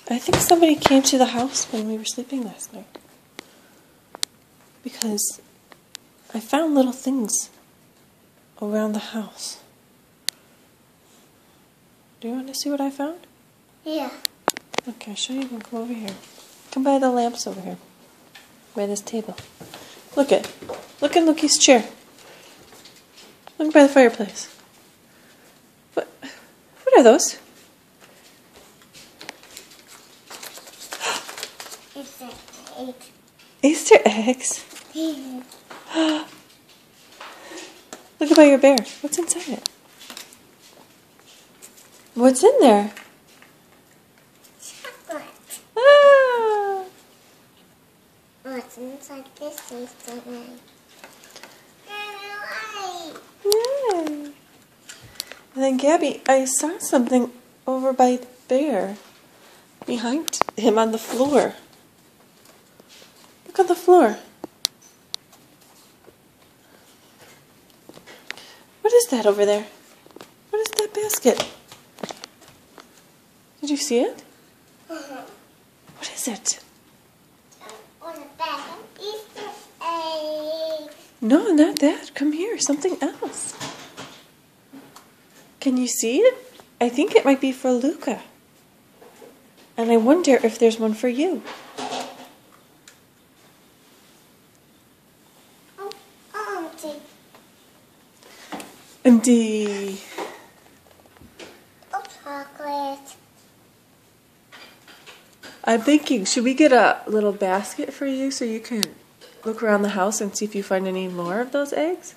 I think somebody came to the house when we were sleeping last night. Because I found little things around the house. Do you want to see what I found? Yeah. Okay, I'll show you. Come over here. Come by the lamps over here. By this table. Look at Lookie's chair. Look by the fireplace. What are those? It's an egg. Easter eggs? Look about your bear. What's inside it? What's in there? Chocolate. Ah! What's inside this Easter egg? Yay! And then Gabby, I saw something over by the bear. Behind him on the floor. Look on the floor. What is that over there? What is that basket? Did you see it? What is it? On the back, Easter egg. No, not that. Come here. Something else. Can you see it? I think it might be for Luca. And I wonder if there's one for you. Empty. Empty. Oh, chocolate. I'm thinking, should we get a little basket for you so you can look around the house and see if you find any more of those eggs?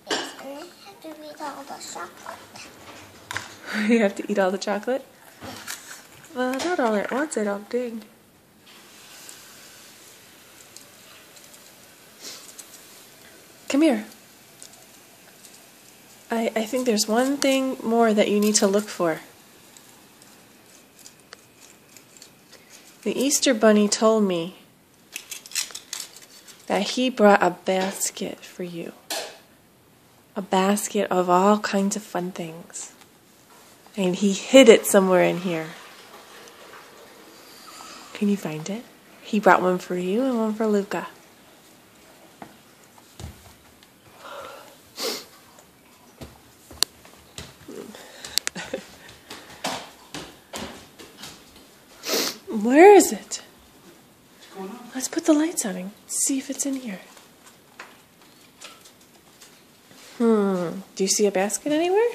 Yes, and I have to read all the chocolate. You have to eat all the chocolate? Well, not all at once, I don't think. Come here. I think there's one thing more that you need to look for. The Easter Bunny told me that he brought a basket for you. A basket of all kinds of fun things. And he hid it somewhere in here. Can you find it? He brought one for you and one for Luca. Where is it? What's going on? Let's put the lights on and see if it's in here. Do you see a basket anywhere?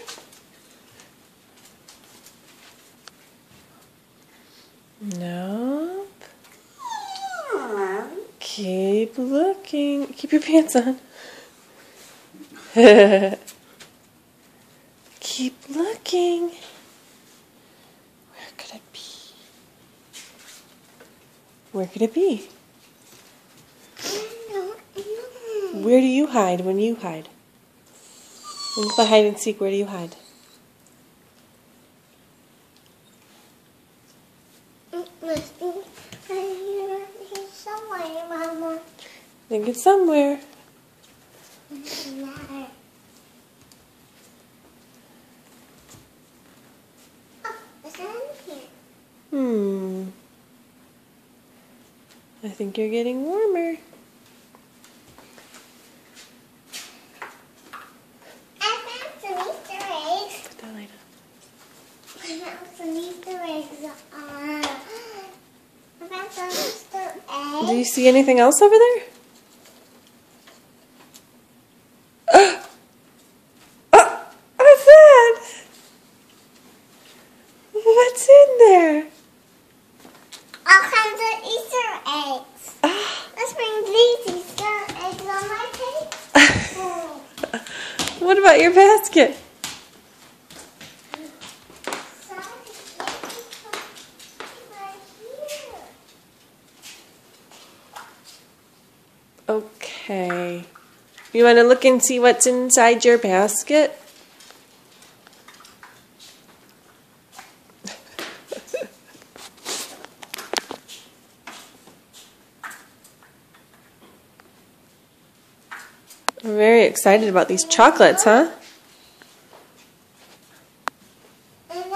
Nope. Keep looking. Keep your pants on. Keep looking. Where could it be? Where could it be? Where do you hide when you hide? When you play hide and seek, where do you hide? He's somewhere, Mama. I think it's somewhere. Doesn't matter. Oh, it's in here. I think you're getting warmer. I found some Easter eggs. Put that light on. I found some Easter eggs. I found some Easter eggs. Do you see anything else over there? What's that? What's in there? All kinds of Easter eggs. Let's bring these Easter eggs on my table. What about your basket? Okay. You want to look and see what's inside your basket? We're very excited about these chocolates, huh? And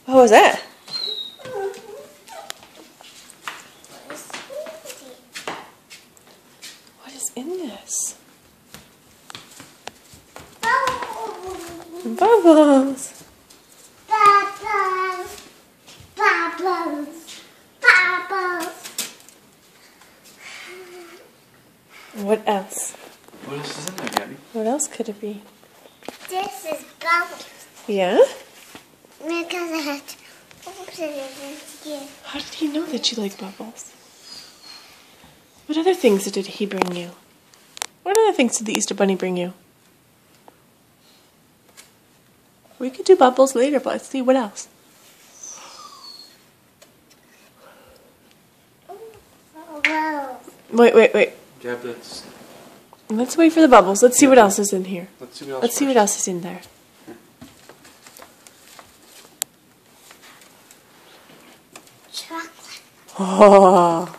What was that? What is in this? Bubbles. What else? What else is in there, Gabby? What else could it be? This is bubbles. Yeah? Because I had to open it again. How did he know that you like bubbles? What other things did he bring you? What other things did the Easter Bunny bring you? We could do bubbles later, but let's see what else. Wait. Gab, Let's wait for the bubbles. Let's see what else is in here. let's see what else. Let's see what else is in there. Chocolate. Oh.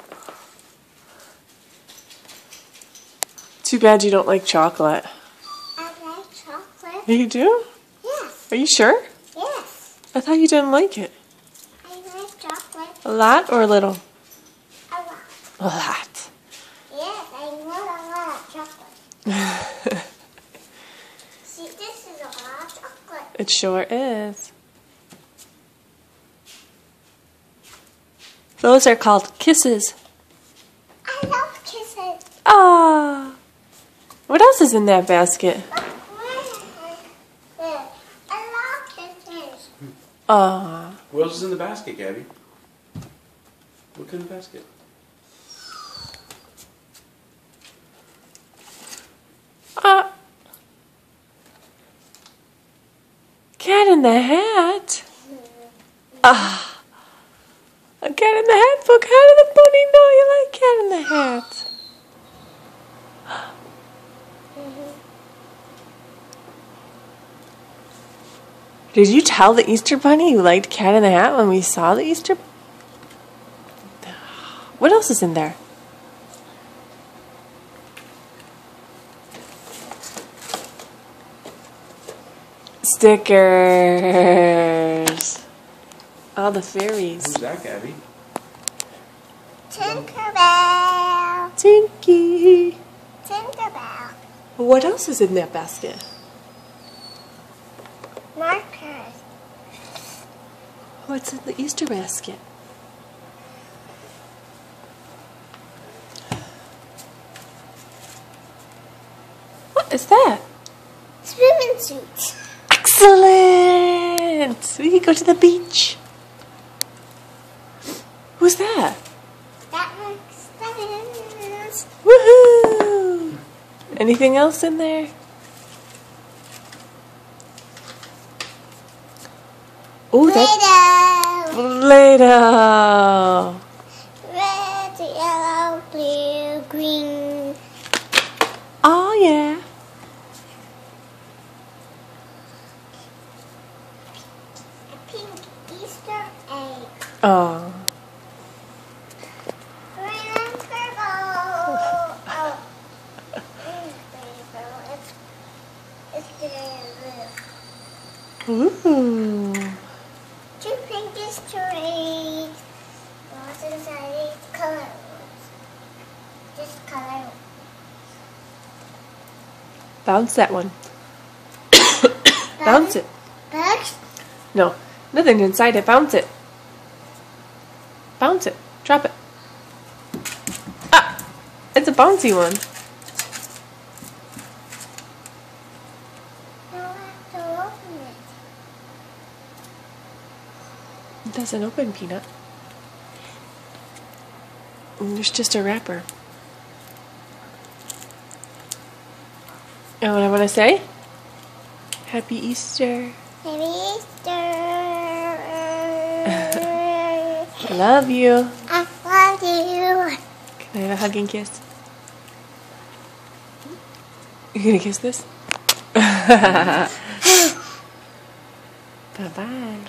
Too bad you don't like chocolate. I like chocolate. You do? Yes. Are you sure? Yes. I thought you didn't like it. I like chocolate. A lot or a little? A lot. A lot. Yes, I want a lot of chocolate. See, this is a lot of chocolate. It sure is. Those are called kisses. I love kisses. Ah. What else is in that basket? I love kisses. Ah. What else is in the basket, Gabby? Look in the basket. Ah. Cat in the Hat. Ah. A Cat in the Hat book. How did the bunny know you like Cat in the Hat? Did you tell the Easter Bunny you liked Cat in the Hat when we saw the Easter? What else is in there? Stickers. All the fairies. Who's that, Gabby? Tinkerbell. Tinky. Tinkerbell. What else is in that basket? Markers. What's in the Easter basket? What is that? Swimming suits. Excellent! We can go to the beach. Who's that? That makes sense. Woohoo! Anything else in there? Oh, that's Play-Doh. Red, yellow, blue, green. Oh, yeah. A pink Easter egg. Oh. Green and purple. Oh. Green and purple. It's green and blue. Ooh. Two pink Easter eggs. What's inside each color? Just color. Bounce that one. Bounce it. Bugs? No, nothing inside it. Bounce it. Bounce it. Drop it. Ah! It's a bouncy one. No, I have to open it. It doesn't open, Peanut. There's just a wrapper. And what I want to say? Happy Easter. Happy Easter. Love you. I love you. Can I have a hug and kiss? You gonna kiss this? Bye-bye.